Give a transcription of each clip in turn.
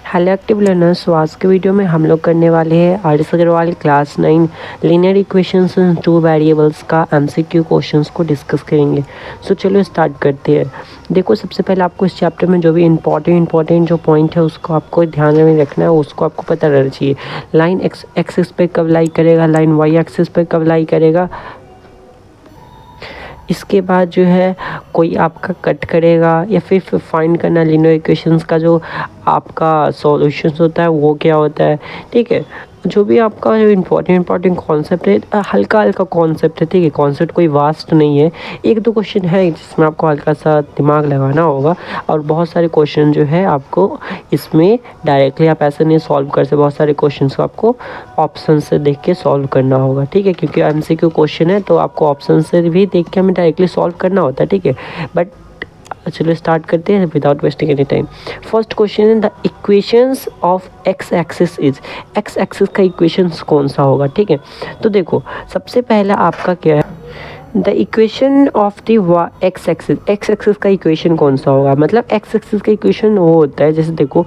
Hello active learners, आज के video में हम लोग करने वाले हैं R S. Agarwal class 9 linear equations in two variables का एमसीक्यू क्वेश्चंस को डिस्कस करेंगे। सो चलो स्टार्ट करते हैं। देखो, सबसे पहले आपको इस चैप्टर में जो भी इंपॉर्टेंट जो पॉइंट है उसको आपको ध्यान में रखना है, उसको आपको पता रहना चाहिए। लाइन एक्स एक्सिस पे कब लाई करेगा, लाइन वाई एक्सिस पे कब लाई करेगा। इसके बाद जो है कोई आपका कट करेगा या फिर फाइंड करना लीनियर इक्वेशंस का जो आपका सॉल्यूशंस होता है वो क्या होता है। ठीक है, जो भी आपका जो इंपॉर्टेंट कॉन्सेप्ट है, हल्का कॉन्सेप्ट है। ठीक है, कॉन्सेप्ट कोई वास्ट नहीं है। एक दो क्वेश्चन है जिसमें आपको हल्का सा दिमाग लगाना होगा, और बहुत सारे क्वेश्चन जो है आपको इसमें डायरेक्टली आप ऐसे नहीं सॉल्व कर सकते। बहुत सारे क्वेश्चन को आपको ऑप्शन से देख के सॉल्व करना होगा। ठीक है, क्योंकि एमसीक्यू क्वेश्चन है तो आपको ऑप्शन से भी देख के हमें डायरेक्टली सॉल्व करना होता है। ठीक है, बट चलो स्टार्ट करते हैं without wasting any time. First question है the equations of X axis is. X axis का इक्वेशंस कौन सा होगा। ठीक है, तो देखो सबसे पहला आपका क्या है, the equation of the x axis का इक्वेशन कौन सा होगा। मतलब एक्स एक्सिस का इक्वेशन वो होता है, जैसे देखो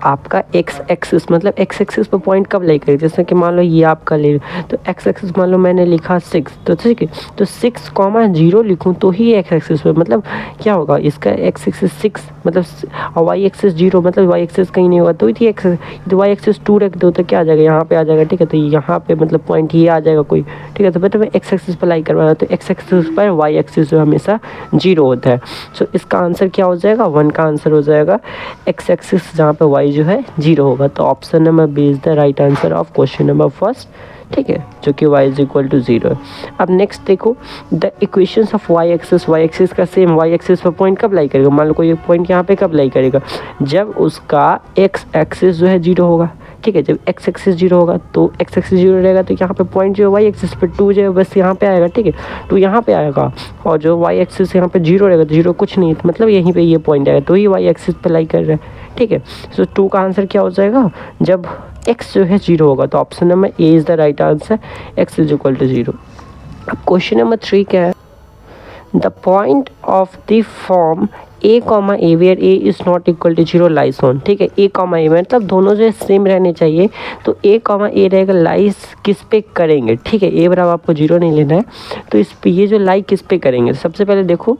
आपका एक्स एक्सिस मतलब एक्स एक्सिस पर पॉइंट कब लाई करेगा। जैसे कि मान लो ये आपका ले, तो एक्स एक्सिस मान लो मैंने लिखा 6, तो ठीक है, तो 6,0 लिखूँ तो ही एक्स एक्सिस पे मतलब क्या होगा, इसका एक्स एक्सिस 6 मतलब वाई एक्सिस 0 मतलब वाई एक्सिस कहीं नहीं होगा, तो ये एक्स तो वाई एक्सिस 2 रख दो तो क्या आ जाएगा, यहाँ पे आ जाएगा। ठीक है, तो यहाँ पे मतलब पॉइंट ये आ जाएगा कोई। ठीक है, तो मतलब एक्स एक्सिस पर लाई करवाना, तो एक्स एक्सिस पर वाई एक्सिस जो हमेशा 0 होता है। सो इसका आंसर क्या हो जाएगा, 1 का आंसर हो जाएगा एक्स एक्सिस जहाँ पे वाई जो है 0 होगा। तो option number B is the right answer of question number first. ठीक है, जो कि y इज इक्वल टू 0 है। अब नेक्स्ट देखो, the equations of y axis का सेम वाई एक्सिस पर पॉइंट कब लाई करेगा। मान लो कोई पॉइंट यहाँ पे कब लाई करेगा, जब उसका एक्स एक्सिस जो है 0 होगा। ठीक है, जब एक्स एक्सिस 0 होगा तो एक्स एक्सिस 0 रहेगा, तो यहाँ पे पॉइंट जो है वाई एक्सिस पर 2 जो है बस यहाँ पे आएगा। ठीक है, तो यहाँ पे आएगा, और जो वाई एक्सिस यहाँ पे 0 रहेगा तो 0 कुछ नहीं, तो मतलब यहीं पे ये पॉइंट आएगा, तो ये वाई एक्सिस पे लाई कर रहा है। ठीक है, सो 2 का आंसर क्या हो जाएगा, जब x जो है 0 होगा। तो option number A is the right answer, x is equal to 0। अब क्वेश्चन नंबर 3 क्या है, the point of the form a comma a where a is not equal to 0 lies on. ठीक है, a कॉमा ए मतलब दोनों जो है same रहने चाहिए, तो a कॉमा ए रहेगा लाइज किस पे करेंगे। ठीक है, a बराबर आपको 0 नहीं लेना है, तो इस पे ये जो लाई किस पे करेंगे। सबसे पहले देखो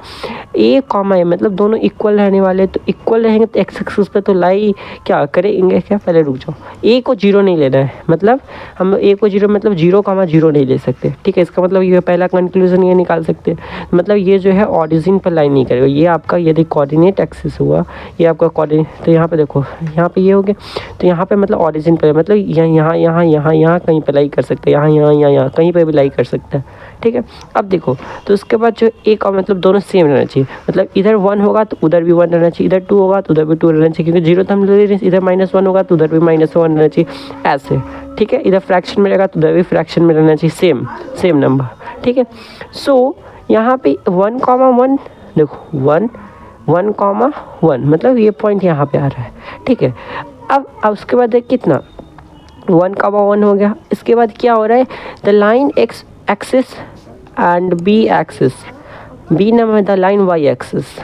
a कॉमा ए मतलब दोनों इक्वल रहने वाले, तो इक्वल रहेंगे तो एक्स एक्सिस पे तो लाई क्या करेंगे, क्या पहले रुक जाओ, a को 0 नहीं लेना है, मतलब हम a को 0 मतलब 0,0 नहीं ले सकते। ठीक है, इसका मतलब ये पहला कंक्लूजन ये निकाल सकते हैं, मतलब ये जो है ऑरिजिन पर लाइन नहीं करेगा। ये आपका यदि कोऑर्डिनेट एक्सिस हुआ, ये आपका कोऑर्डिनेट, तो यहाँ पे देखो यहाँ पे ये हो गया, तो यहाँ पे मतलब ऑरिजिन पे मतलब यहाँ कहीं पे लाई कर सकते हैं, यहाँ कहीं पे भी लाई कर सकता है। ठीक है, अब देखो तो उसके बाद जो एक और मतलब दोनों सेम रहना चाहिए, मतलब इधर 1 होगा तो उधर भी 1 रहना चाहिए, इधर 2 होगा तो उधर भी 2 रहना चाहिए, क्योंकि 0 तो हम ले रहे हैं, इधर -1 होगा तो उधर भी -1 रहना चाहिए, ऐसे। ठीक है, इधर फ्रैक्शन में रहेगा तो उधर भी फ्रैक्शन में रहना चाहिए, सेम नंबर। ठीक है, सो यहाँ पे 1,1 देखो 1,1 मतलब ये पॉइंट यहाँ पे आ रहा है। ठीक है, अब उसके बाद कितना 1,1 हो गया। इसके बाद क्या हो रहा है, the line x axis and B axis, B number the line y axis.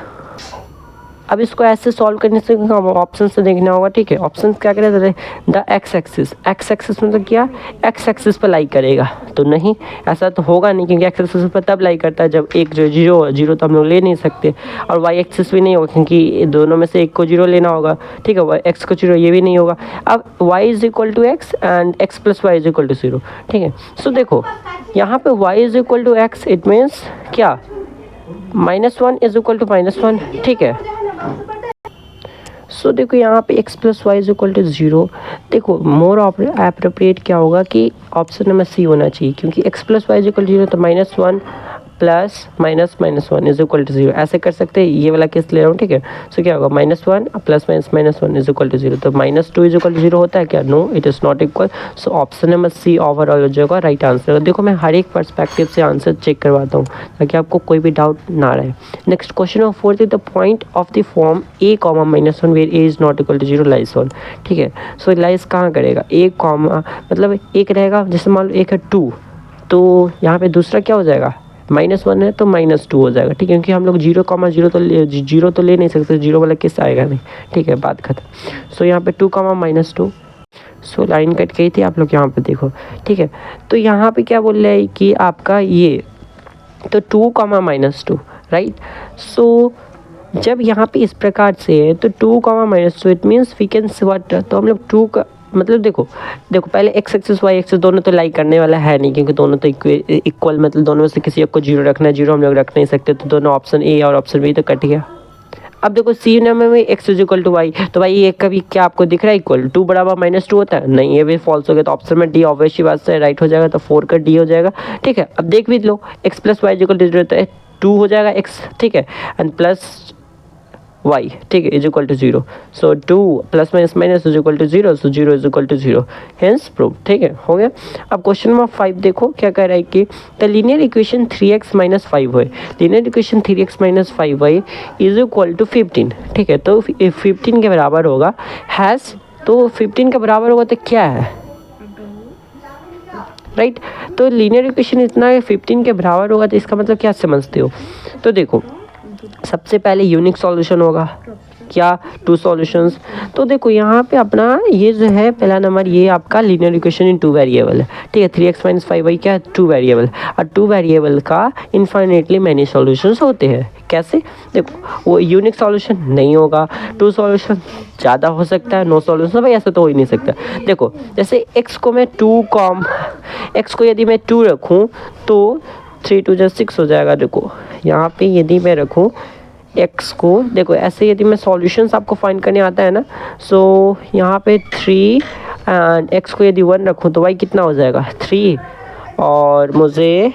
अब इसको ऐसे सॉल्व करने से ऑप्शन से देखना होगा। ठीक है, ऑप्शन क्या करें, द एक्स एक्सिस मतलब क्या, एक्स एक्सिस पर लाई करेगा, तो नहीं ऐसा तो होगा नहीं, क्योंकि एक्स एक्सिस पर तब लाई करता है जब एक जो 0 तो हम लोग ले नहीं सकते, और वाई एक्सिस भी नहीं होगा क्योंकि दोनों में से एक को 0 लेना होगा। ठीक है, एक्स को 0 ये भी नहीं होगा। अब y is equal to x and x plus y is equal to 0। ठीक है, सो देखो यहाँ पे y is equal to x, it means क्या -1 इज इक्वल टू -1। ठीक है, सो देखो यहाँ पे x plus y is equal to 0। देखो मोर एप्रोप्रिएट क्या होगा कि ऑप्शन नंबर सी होना चाहिए, क्योंकि x plus y is equal to 0, तो -1 प्लस -1 इज इक्वल टू 0 ऐसे कर सकते हैं। ये वाला केस ले रहा हूँ। ठीक है, सो क्या होगा -1 प्लस -1 इज इक्वल टू 0, तो -2 इज इक्वल टू 0 होता है क्या, no it is not equal. So option number C overall हो जाएगा राइट आंसर। देखो मैं हर एक पर्सपेक्टिव से आंसर चेक करवाता हूँ ताकि आपको कोई भी डाउट ना रहे। Next question of 4 the point of the form a, -1 where a is not equal to 0 lies on. ठीक है, सो लाइज कहाँ करेगा, a, मतलब एक रहेगा, जैसे मान लो एक है 2, तो यहाँ पे दूसरा क्या हो जाएगा -1 है तो -2 हो जाएगा, ठीक है, क्योंकि हम लोग 0, जीरो तो ले नहीं सकते, जीरो वाला किस आएगा नहीं, ठीक है, बात खत्म। सो यहाँ पे 2, -2। सो लाइन कट गई थी, आप लोग यहाँ पे देखो, ठीक है। तो यहाँ पे क्या बोल रहा है कि आपका ये तो 2, -2, राइट। सो जब यहाँ पे इस प्रकार से है तो 2, -2 it means we can what, तो हम लोग 2 का मतलब देखो पहले x एक्सिस y एक्सिस दोनों तो लाइक करने वाला है नहीं, क्योंकि दोनों तो इक्वल, मतलब दोनों में से किसी एक को 0 रखना है, 0 हम लोग रख नहीं सकते, तो दोनों ऑप्शन ए और ऑप्शन बी तो कट गया। अब देखो सी नंबर में x = y, तो भाई ये कभी क्या आपको दिख रहा है इक्वल 2 बराबर -2 होता है, नहीं, ये भी फॉल्स हो गया, तो ऑप्शन में डी ऑब्वियसली बात से राइट हो जाएगा, तो 4 का डी हो जाएगा, ठीक है। अब देख भी लो x + y = 0 तो 2 हो जाएगा x, ठीक है, एंड प्लस y, ठीक है, = 0। सो 2 + - = 0, सो 0 = 0, हेंस प्रूव, ठीक है, हो गया। अब क्वेश्चन नंबर 5 देखो क्या कह रहा है कि the linear equation 3x - 5y, linear equation 3x - 5y = 15, ठीक है, तो 15 के बराबर होगा, हैज़, तो 15 के बराबर होगा तो क्या है, राइट। तो लीनियर इक्वेशन इतना है 15 के बराबर होगा, तो इसका मतलब क्या समझते हो, तो देखो सबसे पहले यूनिक सॉल्यूशन होगा, क्या 2 सॉल्यूशंस, तो देखो यहाँ पे अपना ये जो है पहला नंबर, ये आपका लीनियर इक्वेशन इन 2 वेरिएबल है, ठीक है, 3x - 5y क्या है 2 वेरिएबल, और 2 वेरिएबल का इनफाइनेटली मैनी सॉल्यूशंस होते हैं, कैसे, देखो वो यूनिक सॉल्यूशन नहीं होगा, 2 सॉल्यूशन ज़्यादा हो सकता है, नो सॉल्यूशन भाई ऐसा तो हो ही नहीं सकता। देखो जैसे x को मैं 2 x को यदि मैं 2 रखूँ तो 3 × 2 = 6 हो जाएगा। देखो यहाँ पे यदि मैं रखूँ x को, देखो ऐसे यदि मैं सॉल्यूशंस आपको फाइंड करने आता है ना, सो यहाँ पे 3 एंड x को यदि 1 रखूँ तो y कितना हो जाएगा 3, और मुझे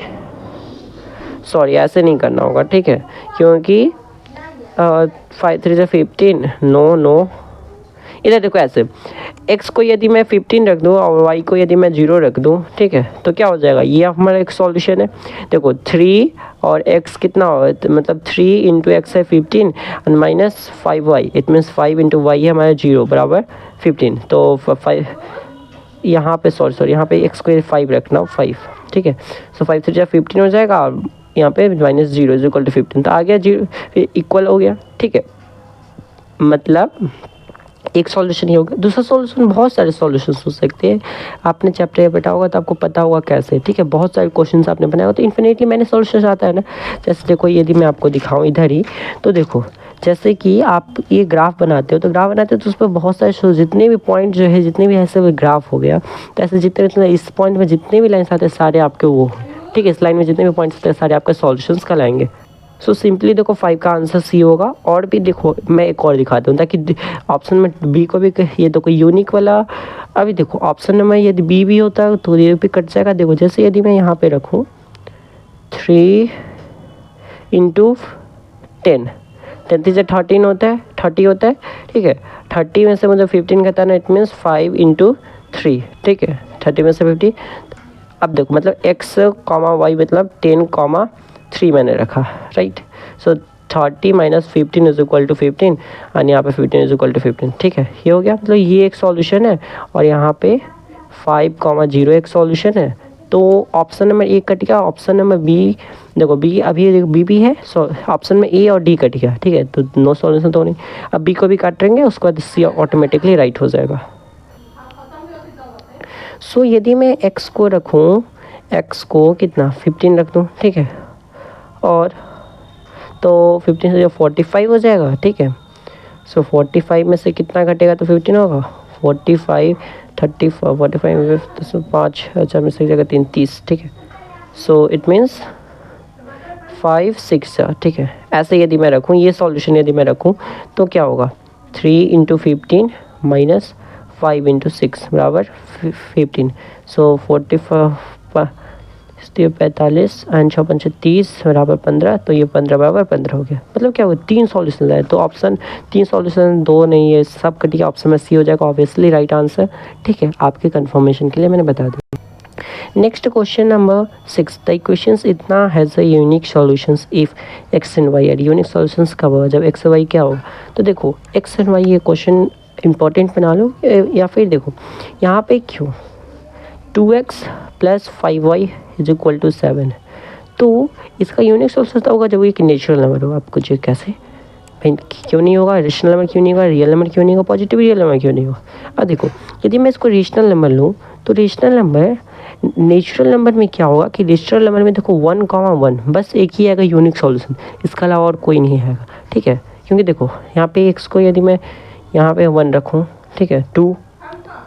सॉरी ऐसे नहीं करना होगा, ठीक है, क्योंकि 5 × 3 = 15, नो इधर देखो ऐसे x को यदि मैं 15 रख दूँ और y को यदि मैं 0 रख दूँ, ठीक है, तो क्या हो जाएगा, ये हमारा एक सॉल्यूशन है। देखो 3 और x कितना होगा, मतलब 3 × x है 15 and -5y, it means 5 × y है हमारा 0 बराबर 15, तो 5 यहाँ पे सॉरी यहाँ पे x को 5 रखना 5, ठीक है, सो 5 × 3 = 15 हो जाएगा, और यहाँ पे -0 = 15, तो आ गया 0 इक्वल हो गया, ठीक है, मतलब एक सॉल्यूशन ही होगा। दूसरा सॉल्यूशन, बहुत सारे सॉल्यूशंस हो सकते हैं, आपने चैप्टर बैठा होगा तो आपको पता होगा कैसे, ठीक है, बहुत सारे क्वेश्चंस आपने बनाए हो तो इन्फिनिटली मैंने सॉल्यूशन आता है ना। जैसे देखो यदि मैं आपको दिखाऊं इधर ही, तो देखो जैसे कि आप ये ग्राफ बनाते हो, तो ग्राफ बनाते हो तो उस पर बहुत सारे जितने भी पॉइंट जो है, जितने भी ऐसे ग्राफ हो गया, तो ऐसे जितने इस पॉइंट में जितने भी लाइन्स आते हैं सारे आपके वो, ठीक है, इस लाइन में जितने भी पॉइंट्स आते हैं सारे आपके सॉल्यूशंस कहलाएंगे। सो सिंपली देखो 5 का आंसर सी होगा, और भी देखो मैं एक और दिखाता हूँ ताकि ऑप्शन में बी को भी, ये तो कोई यूनिक वाला, अभी देखो ऑप्शन नंबर यदि बी भी होता है तो ये भी कट जाएगा। देखो जैसे यदि मैं यहाँ पे रखूँ 3 × 10, 10 से 13 होता है, 30 होता है, ठीक है, 30 में से मुझे 15 कहता है ना, इट मीन्स 5 × 3, ठीक है, 30 में से 50। अब देखो मतलब x, y मतलब 10, 3 मैंने रखा, राइट, सो 30 - 15 = 15 और यहाँ पे 15 = 15, ठीक है, ये हो गया, मतलब ये एक सॉल्यूशन है, और यहाँ पे 5, 0 एक सॉल्यूशन है। तो ऑप्शन नंबर ए कट गया, ऑप्शन नंबर बी, देखो बी अभी देखो बी भी है, सो ऑप्शन में ए और डी कट गया, ठीक है, तो नो सॉल्यूशन तो नहीं। अब बी को भी काटेंगे, उसके बाद सी ऑटोमेटिकली राइट हो जाएगा। सो यदि मैं x को रखूँ, x को कितना 15 रख दूँ, ठीक है, और तो 15 से जो 45 हो जाएगा, ठीक है, सो 45 में से कितना घटेगा तो 15 होगा, 45 30 45 तो 5, अच्छा में से जगह 3 30, ठीक है, सो इट मीन्स 5 6, ठीक है। ऐसे यदि मैं रखूँ, ये सॉल्यूशन यदि मैं रखूँ तो क्या होगा 3 × 15 - 5 × 6 बराबर 15, सो 45 एंड 6 × 30 बराबर 15, तो ये 15 बराबर 15 हो गया। मतलब क्या हुआ 3 सॉल्यूशन है, तो ऑप्शन 3 सॉल्यूशन 2 नहीं है, सब कटिए, ऑप्शन में सी हो जाएगा ऑब्वियसली राइट आंसर, ठीक है, आपके कंफर्मेशन के लिए मैंने बता दिया। Next question number 6, the equations इतना has a unique solutions if x and y are unique solutions कब होगा, जब x और y क्या होगा। तो देखो x एंड y ये क्वेश्चन इंपॉर्टेंट बना लो, या फिर देखो यहाँ पे क्यों 2x + 5y = 7, तो इसका यूनिक सोल्यूशन तब होगा जब एक नेचुरल नंबर हो। आपको जो कैसे भाई क्यों नहीं होगा, रेशनल नंबर क्यों नहीं होगा, रियल नंबर क्यों नहीं होगा, पॉजिटिव रियल नंबर क्यों नहीं होगा। अब देखो यदि मैं इसको रेशनल नंबर लूँ तो रेशनल नंबर नेचुरल नंबर में क्या होगा कि नेचुरल नंबर में देखो 1,1 बस एक ही आएगा यूनिक सॉल्यूशन, इसका अलावा और कोई नहीं आएगा। ठीक है, क्योंकि देखो यहाँ पे एक्स को यदि मैं यहाँ पे 1 रखूँ, ठीक है 2,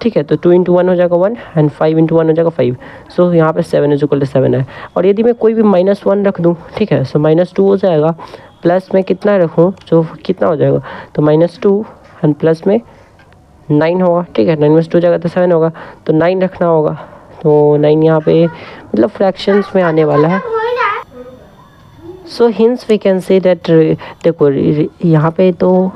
ठीक है तो 2 × 1 हो जाएगा 1 एंड 5 × 1 हो जाएगा 5। सो यहाँ पे 7 = 7 है। और यदि मैं कोई भी -1 रख दूँ, ठीक है, सो -2 हो जाएगा, प्लस में कितना रखूँ जो कितना हो जाएगा, तो -2 एंड प्लस में 9 होगा। ठीक है, 9 में 2 हो जाएगा तो 7 होगा, तो 9 रखना होगा। तो 9 यहाँ पे मतलब फ्रैक्शंस में आने वाला है। So hence we can say that, देखो यहाँ पे तो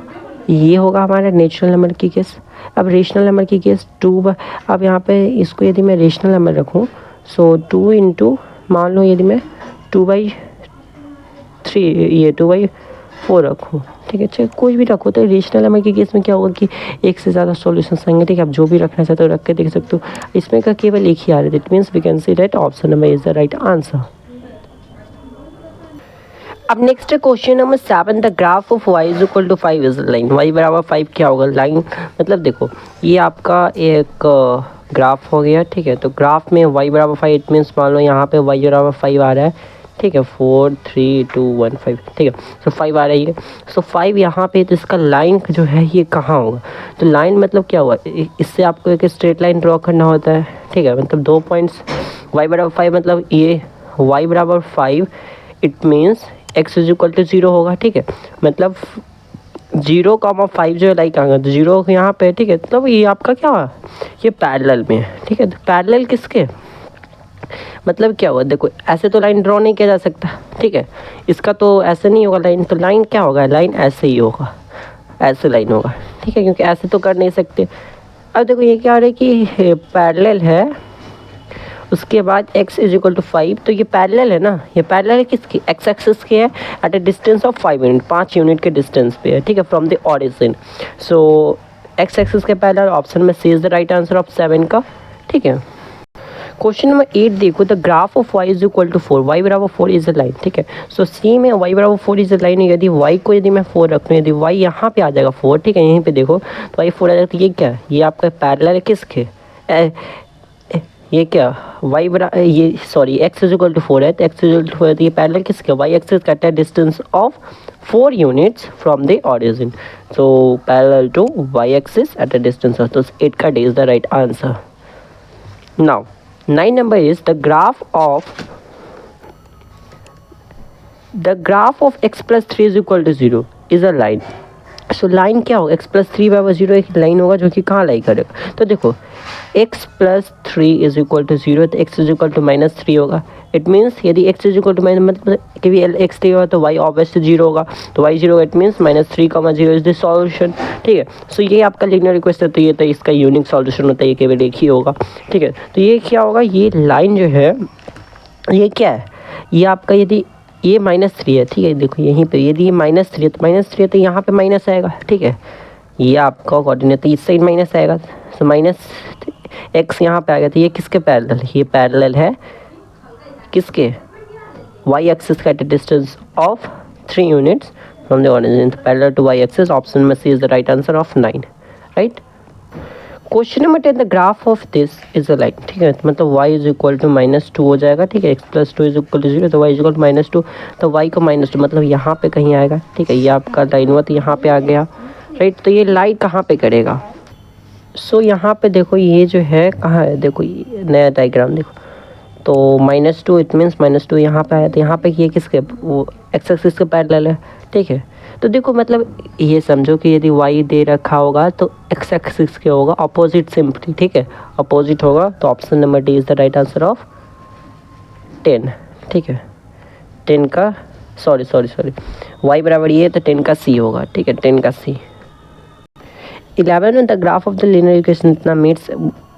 ये होगा हमारा नेचुरल नंबर की केस। अब रेशनल नंबर की केस 2, अब यहाँ पे इसको यदि मैं रेशनल नंबर रखूँ, सो 2 × मान लो यदि मैं 2/3 ये 2/4 रखूँ, ठीक है, चाहे कोई भी रखो, तो रेशनल नंबर के केस में क्या होगा कि एक से ज़्यादा सॉल्यूशंस आएंगे। ठीक है, आप जो भी रखना चाहते हो रख के देख सकते हो। इसमें का केवल एक ही आ रहा है, it means we can say that option number is the right answer. अब next question number 7, the graph of y = 5 is line. y = 5 क्या होगा, लाइन मतलब देखो ये आपका एक ग्राफ हो गया। ठीक है, तो ग्राफ में y = 5 इट मीन्स मान लो यहाँ पे y = 5 आ रहा है। ठीक है, 4 3 2 1 5, ठीक है, सो 5 आ रही है। सो 5 यहाँ पे, तो इसका लाइन जो है ये कहाँ होगा, तो लाइन मतलब क्या हुआ, इससे आपको एक स्ट्रेट लाइन ड्रॉ करना होता है। ठीक है, मतलब 2 पॉइंट्स, y = 5 मतलब ये y = 5 इट मीन्स x = 0 होगा। ठीक है, मतलब 0,5 जो है लाइक आएगा, तो 0 यहाँ पे। ठीक है, मतलब ये आपका क्या हुआ, ये पैरेलल में है। ठीक है, तो पैरेलल किसके, मतलब क्या हुआ, देखो ऐसे तो लाइन ड्रॉ नहीं किया जा सकता। ठीक है, इसका तो ऐसे नहीं होगा लाइन, तो लाइन क्या होगा, लाइन ऐसे ही होगा, ऐसे लाइन होगा। ठीक है, क्योंकि ऐसे तो कर नहीं सकते। अब देखो ये क्या हो रहा है कि पैरेलल है, उसके बाद x = 5, तो ये पैरेलल है ना, ये पैरेलल है किसकी, x एक्सिस के है, at a distance of 5 unit, 5 unit के डिस्टेंस पे है। ठीक है, फ्रॉम द ओरिजिन। सो x एक्सिस के पैरेलल, ऑप्शन में C is the right answer of 7 का। ठीक है, क्वेश्चन नंबर 8 देखो, the graph of y = 4, y = 4 is a line. ठीक है, सो सी में y = 4 इज अ लाइन। यदि y को यदि मैं 4 रखूँ, यदि y यहाँ पे आ जाएगा 4, ठीक है, यहीं पे देखो तो y 4 आ जाएगा, तो ये क्या है, ये आपका पैरेलल है किसके, ये क्या ये सॉरी x = 4 है, तो x = 4 है, तो ये पैरेलल किसके, y एक्सिस का है distance of 4 units from the origin. So parallel to y axis at a distance of, तो 8 का D is the right answer. Now 9 number is the graph of x plus 3 is equal to 0 is a line। So line क्या होगा, x + 3 = 0 एक line होगा जो कि कहाँ लाई करेगा, तो देखो x + 3 is equal to 0, तो x = -3 होगा। इट मीन्स यदि x = मतलब कि x 3 होगा तो y ऑब्वियसली 0 होगा, तो y 0 it means -3,0 is the solution. ठीक है, सो ये आपका लीनियर इक्वेशन है, तो ये तो इसका यूनिक सॉल्यूशन होता है, ये केवल एक ही होगा। ठीक है, तो ये क्या होगा, ये लाइन जो है ये क्या है, ये आपका यदि ये -3 है। ठीक है, देखो यहीं पे यदि ये -3 है, तो -3 है तो यहाँ पे माइनस आएगा। ठीक है, ये आपका कोऑर्डिनेट, तो इस साइड माइनस आएगा, तो -x यहाँ पे आएगा, तो ये किसके पैरेलल, ये पैरेलल है किसके, y एक्सिस का distance of 3 units from the origin, parallel to y axis, option में C is the right answer of 9, right. Question number 10, the graph of this is a line. ठीक है, मतलब y = -2 हो जाएगा। ठीक है, x + 2 = 0, तो y = -2, तो y को -2 मतलब यहाँ पे कहीं आएगा। ठीक है, ये आपका लाइन हुआ, तो यहाँ पे आ गया, राइट। तो ये लाइन कहाँ पे करेगा, सो यहाँ पे देखो ये जो है कहाँ है, देखो ये नया डायग्राम देखो, तो -2 इट मीन्स -2 यहाँ पे आया, तो यहाँ पे ये किसके, वो x एक्सिस के पैरेलल है। ठीक है, तो देखो मतलब ये समझो कि यदि y दे रखा होगा तो x एक्सिस के होगा अपोजिट सिंपली। ठीक है, अपोजिट होगा, तो option number D is the right answer of 10। ठीक है, 10 का सॉरी y बराबर ये, तो 10 का c होगा। ठीक है, 10 का c। 11 में the graph of the linear equation इतना meets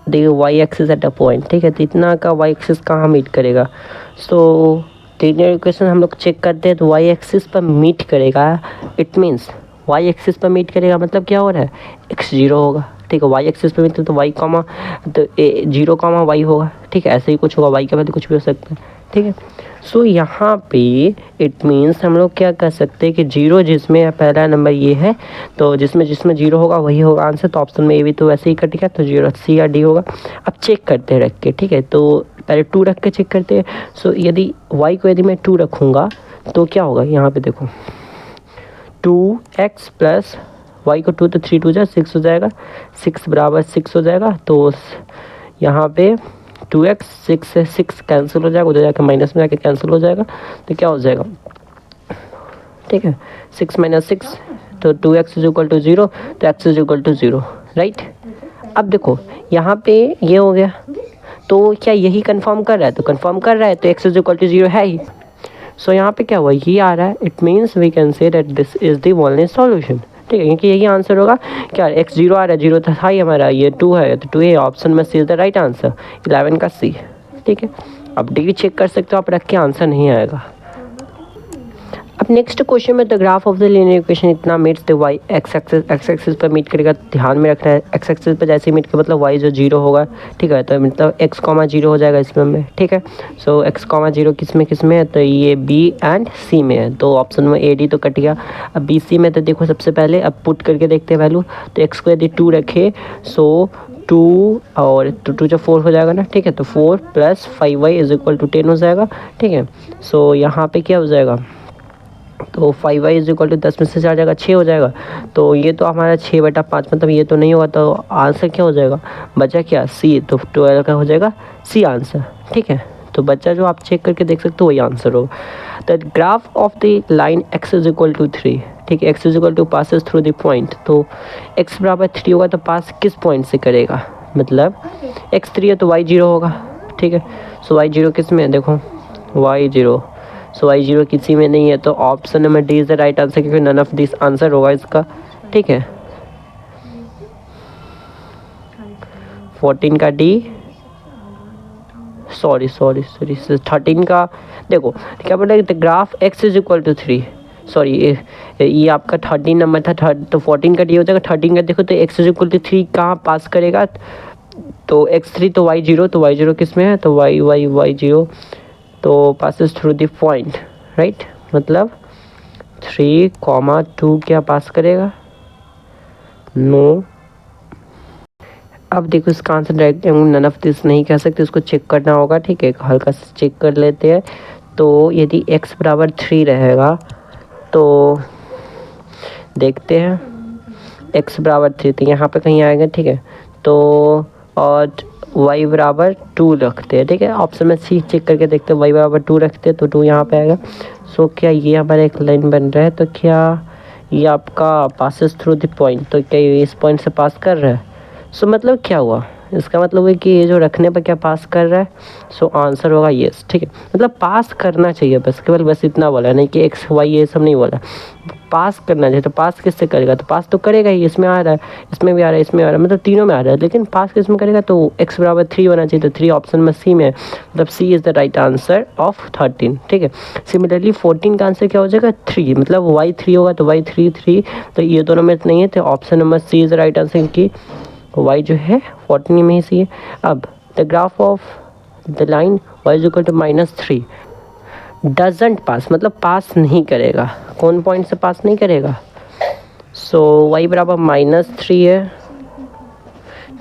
the y axis at a point. ठीक है, तो इतना का y एक्सिस कहाँ मीट करेगा, सो लीनियर इक्वेशन हम लोग चेक करते हैं, तो y एक्सिस पर मीट करेगा, इट मीन्स y एक्सिस पर मीट करेगा मतलब क्या हो रहा है, x 0 होगा। ठीक है, y एक्सिस पर मीट तो y कॉमा तो 0, y होगा। ठीक है, ऐसे ही कुछ होगा, y के बाद कुछ भी हो सकता है। ठीक है, सो यहाँ पे इट मीन्स हम लोग क्या कर सकते हैं कि जीरो जिसमें पहला नंबर ये है, तो जिसमें जिसमें जीरो होगा वही होगा आंसर। तो ऑप्शन में ए भी तो वैसे ही कट गया, तो जीरो सी या डी होगा। अब चेक करते हैं रख के, ठीक है। तो पहले 2 रख के चेक करते हैं। सो यदि y को यदि मैं 2 रखूँगा तो क्या होगा, यहाँ पे देखो 2x प्लस y को 2 तो 3 2 जा 6 हो जाएगा, 6 बराबर 6 हो जाएगा। तो यहाँ पे 2x 6 से 6 कैंसिल हो जाएगा, उधर जाकर माइनस में जाके कैंसिल हो जाएगा। तो क्या हो जाएगा, ठीक है, 6 माइनस 6 तो 2x इज इक्वल टू 0, तो x is equal to 0, right. अब देखो यहाँ पे ये हो गया, तो क्या यही कंफर्म कर रहा है, तो कंफर्म कर रहा है, तो x इज इक्वल टू 0 है ही। सो यहाँ पे क्या हुआ, ये आ रहा है। It means we can say that this is the only solution, ठीक है, क्योंकि यही आंसर होगा। क्या x 0 आ रहा है, 0 था ही हमारा, ये 2 है, तो 2 है ऑप्शन में C is the right answer, 11 का सी, ठीक है। अब डी चेक कर सकते हो आप, रख के आंसर नहीं आएगा। अब नेक्स्ट क्वेश्चन में the graph of the linear equation इतना meets the Y X axis पर मीट करेगा। ध्यान में रखना है एक्स एक्सिस पर जैसे मीट कर मतलब वाई जो 0 होगा, ठीक है, तो मतलब x, 0 हो जाएगा इसमें में, ठीक है। सो x, 0 किस में है, तो ये B एंड C में है। तो ऑप्शन में A D तो कट गया। अब B C में तो देखो सबसे पहले अब पुट करके देखते हैं वैल्यू। तो x को यदि 2 रखे, सो 2 और 2 जो 4 हो जाएगा ना, ठीक है। तो 4 plus 5y is equal to 10 हो जाएगा, ठीक है। सो यहाँ पे क्या हो जाएगा, तो 5y इज इक्वल टू 10 में से 4 जाएगा 6 हो जाएगा। तो ये तो हमारा 6/5 मतलब ये तो नहीं होगा, तो आंसर क्या हो जाएगा, बचा क्या C, तो 12 का हो जाएगा C आंसर, ठीक है। तो बच्चा जो आप चेक करके देख सकते हो वही आंसर होगा। The graph of the line x is equal to 3, ठीक है, x is equal to passes through the point. तो x बराबर 3 होगा, तो पास किस पॉइंट से करेगा, मतलब x 3 है तो y 0 होगा, ठीक है। सो y 0 किस में है, देखो y 0, सो y 0 किसी में नहीं है, तो option number D is the right answer, क्योंकि नन ऑफ दिस आंसर होगा इसका, ठीक है। 14 का डी, सॉरी 13 का, देखो क्या बोला, graph x is equal to 3, sorry ये आपका 13 नंबर था, तो 14 का डी हो जाएगा। 13 का देखो, तो x इज इक्वल टू 3 कहाँ पास करेगा, तो x3 तो y 0, तो y 0 किस में है, तो y 0, तो passes through the point, right, मतलब 3, 2 क्या पास करेगा, नो। अब देखो इसका answer direct none of this नहीं कह सकते, उसको चेक करना होगा, ठीक है। हल्का सा चेक कर लेते हैं। तो यदि x बराबर 3 रहेगा, तो देखते हैं x बराबर 3, तो यहाँ पे कहीं आएगा, ठीक है। तो और y बराबर 2 रखते हैं, ठीक है। ऑप्शन में सी चेक करके देखते हैं, y बराबर 2 रखते हैं, तो 2 यहाँ पे आएगा। सो क्या ये हमारा एक लाइन बन रहा है, तो क्या ये आपका पासेस थ्रू द पॉइंट, तो क्या ये इस पॉइंट से पास कर रहा है। सो मतलब क्या हुआ, इसका मतलब है कि ये जो रखने पर क्या पास कर रहा है, सो आंसर होगा येस, ठीक है। मतलब पास करना चाहिए, बस केवल बस इतना बोला, नहीं कि एक्स वाई ये सब नहीं बोला, पास करना चाहिए। तो पास किससे करेगा, तो पास तो करेगा ही, इसमें आ रहा है, इसमें भी आ रहा है, इसमें आ रहा है, मतलब तीनों में आ रहा है, लेकिन पास किस में करेगा, तो x बराबर 3 होना चाहिए। तो 3 ऑप्शन में सी में है, मतलब C is the right answer of 13, ठीक है। सिमिलरली 14 का आंसर क्या हो जाएगा, 3, मतलब y 3 होगा, तो y 3, तो ये दोनों में नहीं है, तो option number C is the right answer, क्योंकि y जो है 14 में ही सी है। अब the graph of the line y is equal to -3 doesn't pass, मतलब पास नहीं करेगा, कौन पॉइंट से पास नहीं करेगा, सो y बराबर -3 है,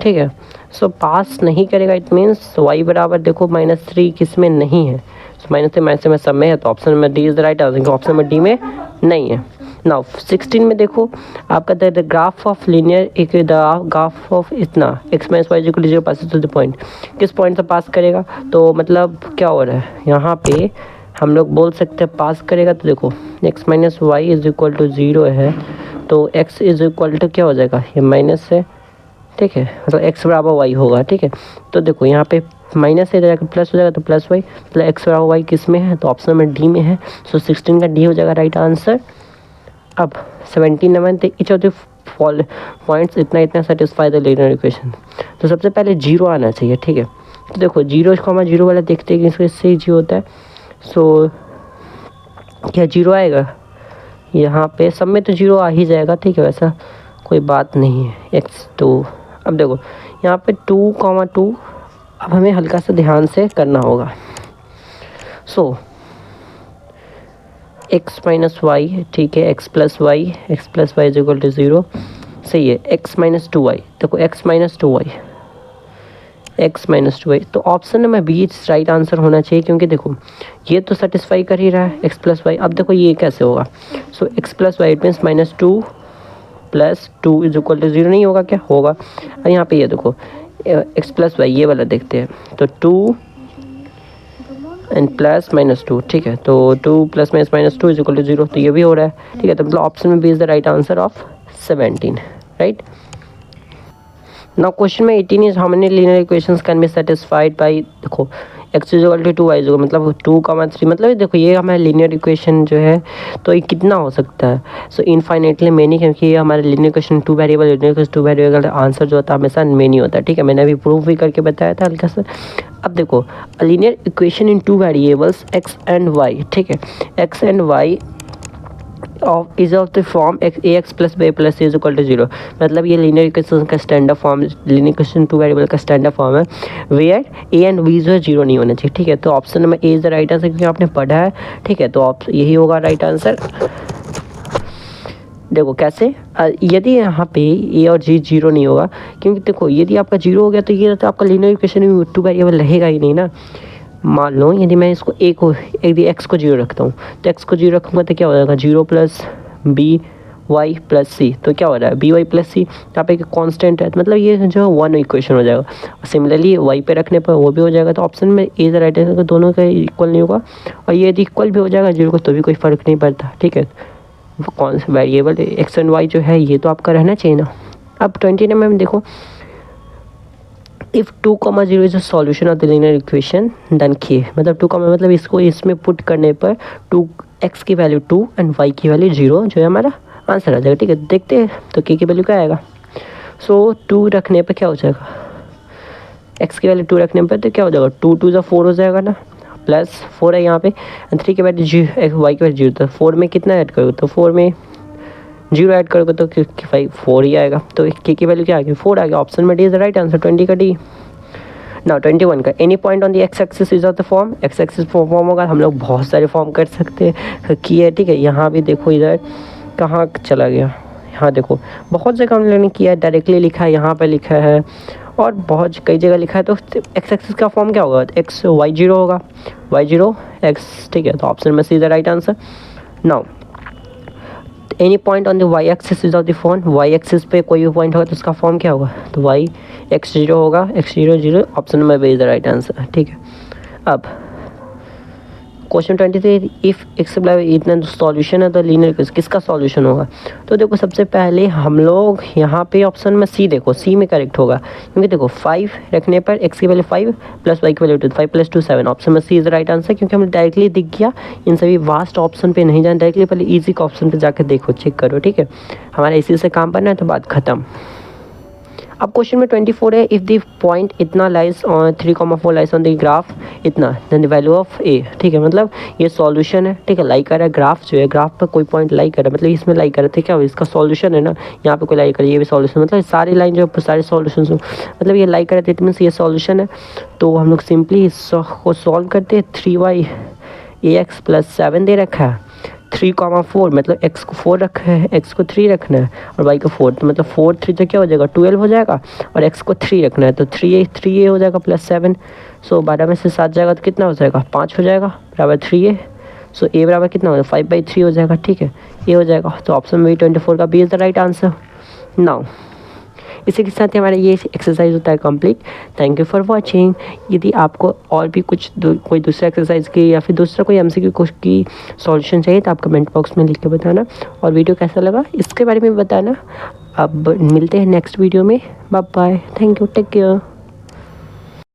ठीक है। सो पास नहीं करेगा, इट मीन्स y बराबर देखो -3 किस में नहीं है, -3 में सब में है, तो ऑप्शन में D is the right answer, option में डी में नहीं है। नाउ 16 में देखो आपका द ग्राफ ऑफ लीनियर एक ग्राफ ऑफ इतना x minus y equal to 0 pass to the point, किस पॉइंट से पास करेगा, तो मतलब क्या हो रहा है यहाँ पे हम लोग बोल सकते हैं पास करेगा। तो देखो x minus y is equal to 0 है, तो x इज इक्वल टू क्या हो जाएगा, ये माइनस है, ठीक है, मतलब x बराबर y होगा, ठीक है। तो देखो यहाँ पे माइनस है जाएगा प्लस हो जाएगा, तो प्लस वाई, मतलब x बराबर वाई किस में है, तो ऑप्शन में डी में है। सो 16 का डी हो जाएगा राइट आंसर। अब 17 नंबर थे इच ऑफ द पॉइंट्स इतना सेटिस्फाई द लीनियर इक्वेशन। तो सबसे पहले 0 आना चाहिए, ठीक है। तो देखो 0, वाला देखते हैं कि इससे जी होता है। सो क्या 0 आएगा, यहाँ पे सब में तो 0 आ ही जाएगा, ठीक है, वैसा कोई बात नहीं है। x2 अब देखो यहाँ पे 2, 2 अब हमें हल्का सा ध्यान से करना होगा। सो एक्स माइनस वाई, ठीक है, x plus y is equal to 0, सही है। एक्स माइनस 2y, देखो एक्स माइनस टू वाई, तो option number B right answer होना चाहिए, क्योंकि देखो ये तो सेटिस्फाई कर ही रहा है एक्स प्लस वाई। अब देखो ये कैसे होगा, so X plus Y it means minus two plus two is equal to 0 नहीं होगा, क्या होगा। और यहाँ पे ये देखो एक्स प्लस वाई, ये वाला देखते हैं, तो 2 एंड प्लस माइनस 2, ठीक है, तो 2 plus minus 2 is equal to 0, तो ये भी हो रहा है, ठीक है। तो मतलब ऑप्शन में B is the right answer of 17, right. Now question में 18 is how many linear equations can be satisfied by, देखो x is equal to 2 y is मतलब 2,3, मतलब देखो ये हमारा लीनियर इक्वेशन जो है, तो ये कितना हो सकता है, सो इनफाइनेटली मेनी, क्योंकि ये हमारे linear equation two variable answer जो होता है हमेशा मेनी होता है, ठीक है। मैंने अभी प्रूफ भी करके बताया था हल्का सा। अब देखो linear equation in two variables x and y, ठीक है, x and y is of the form ax plus b plus c is equal to 0, मतलब ये लीनियर इक्वेशन का standard form, linear equation two variable का standard form है, where a and b जो है 0 नहीं होना चाहिए, ठीक है। तो option number A is the right answer, क्योंकि आपने पढ़ा है, ठीक है, तो यही होगा राइट आंसर। देखो कैसे, यदि यहाँ पे ए और जी 0 नहीं होगा, क्योंकि देखो यदि आपका 0 हो गया तो ये तो आपका लीनियर इक्वेशन में टू वेरिएबल रहेगा ही नहीं ना। मान लो यदि मैं इसको यदि एक्स को 0 रखता हूँ, तो एक्स को 0 रखूँगा तो क्या हो जाएगा, 0 प्लस बी वाई प्लस सी, तो क्या हो रहा है बी वाई प्लस सी, यहाँ पे एक कांस्टेंट है, तो मतलब ये जो है 1 इक्वेशन हो जाएगा। सिमिलरली वाई पे रखने पर वो भी हो जाएगा, तो ऑप्शन में ए द राइट आंसर, दोनों का इक्वल नहीं होगा, और ये यदि इक्वल भी हो जाएगा 0 को तो भी कोई फ़र्क नहीं पड़ता, ठीक है। कौन सा वेरिएबल एक्स एंड वाई जो है ये तो आपका रहना चाहिए ना। अब 20 नंबर में देखो, if 2,0 is a solution of the linear equation then k, मतलब 2, मतलब इसको इसमें पुट करने पर 2x की वैल्यू 2 एंड y की वैल्यू 0 जो है हमारा आंसर आ जाएगा, ठीक है। देखते हैं तो k की वैल्यू क्या आएगा, सो 2 रखने पर क्या हो जाएगा, x की वैल्यू 2 रखने पर तो क्या हो जाएगा, 2 2 ज़ा 4 हो जाएगा ना, प्लस 4 है यहाँ पे, एंड 3 की वैल्यू y की वैल्यू 0, तो 4 में कितना ऐड करोगे, तो 4 में 0 ऐड करोगे तो 4 ही आएगा, तो k की वैल्यू क्या आ गई, 4 आ गया। ऑप्शन में D is the right answer, 20 का डी। नाउ 21 का, any point on the x axis is of the form, x axis form होगा, हम लोग बहुत सारे फॉर्म कर सकते हैं किए है, ठीक है। यहाँ भी देखो इधर कहाँ चला गया, यहाँ देखो बहुत जगह हम लोगों ने किया है, डायरेक्टली लिखा है, यहाँ पे लिखा है, और बहुत कई जगह लिखा है। तो एक्स एक्सिस का फॉर्म क्या होगा, एक्स वाई 0 होगा, वाई 0 एक्स, ठीक है। तो ऑप्शन में C is the right answer. Now any point on the Y axis is of the form, Y axis पे कोई भी पॉइंट होगा तो उसका फॉर्म क्या होगा, तो वाई एक्स 0 होगा, x 0 0, option number B is the right answer, ठीक है। अब क्वेश्चन 23, इफ़ एक्स इतना सॉल्यूशन है तो लीनियर इक्वेशन किसका सॉल्यूशन होगा, तो देखो सबसे पहले हम लोग यहाँ पे ऑप्शन में सी, देखो सी में करेक्ट होगा, क्योंकि देखो 5 रखने पर एक्स की वैल्यू 5 प्लस वाई की वैल्यू 2, 5 + 2 7, ऑप्शन में C is the right answer, क्योंकि हमें डायरेक्टली दिख गया। इन सभी वास्ट ऑप्शन पे नहीं जाना, डायरेक्टली पहले ईजी का ऑप्शन पे जाकर देखो, चेक करो, ठीक है। हमारा इसी से काम करना है तो बात खत्म। अब क्वेश्चन में 24 है, इफ़ द पॉइंट इतना lies on 3,4 lies on the graph इतना, देन द वैल्यू ऑफ ए, ठीक है। मतलब ये सॉल्यूशन है, ठीक है, लाई कर रहा है, ग्राफ जो है ग्राफ पर कोई पॉइंट लाई कर रहा है, मतलब इसमें लाई कर रहे थे, क्या हो इसका सॉल्यूशन है ना, यहाँ पे कोई लाई कर, ये भी सॉल्यूशन, मतलब सारी लाइन जो सारे सॉल्यूशन मतलब ये लाई कर रहे थे, इट मीन्स ये सॉल्यूशन है। तो हम लोग सिंपली इसको सॉल्व करते हैं, 3y ax + 7 दे रखा है, 3,4 मतलब x को 4 रखा है, x को 3 रखना है, और y को 4, तो मतलब 4 3 तो क्या हो जाएगा 12 हो जाएगा, और x को 3 रखना है तो 3a हो जाएगा प्लस 7, सो 12 में से 7 जाएगा तो कितना हो जाएगा 5 हो जाएगा, बराबर 3a, सो a बराबर कितना हो जाएगा 5/3 हो जाएगा, ठीक है, a हो जाएगा। तो ऑप्शन में 24 का B is the right answer. Now इसी के साथ ही हमारा ये एक्सरसाइज होता है complete. Thank you for watching. यदि आपको और भी कुछ कोई दूसरा एक्सरसाइज की या फिर दूसरा कोई एमसीक्यू कुछ की सॉल्यूशन चाहिए तो आप कमेंट बॉक्स में लिख के बताना, और वीडियो कैसा लगा इसके बारे में बताना। अब मिलते हैं नेक्स्ट वीडियो में, bye bye, thank you, take care.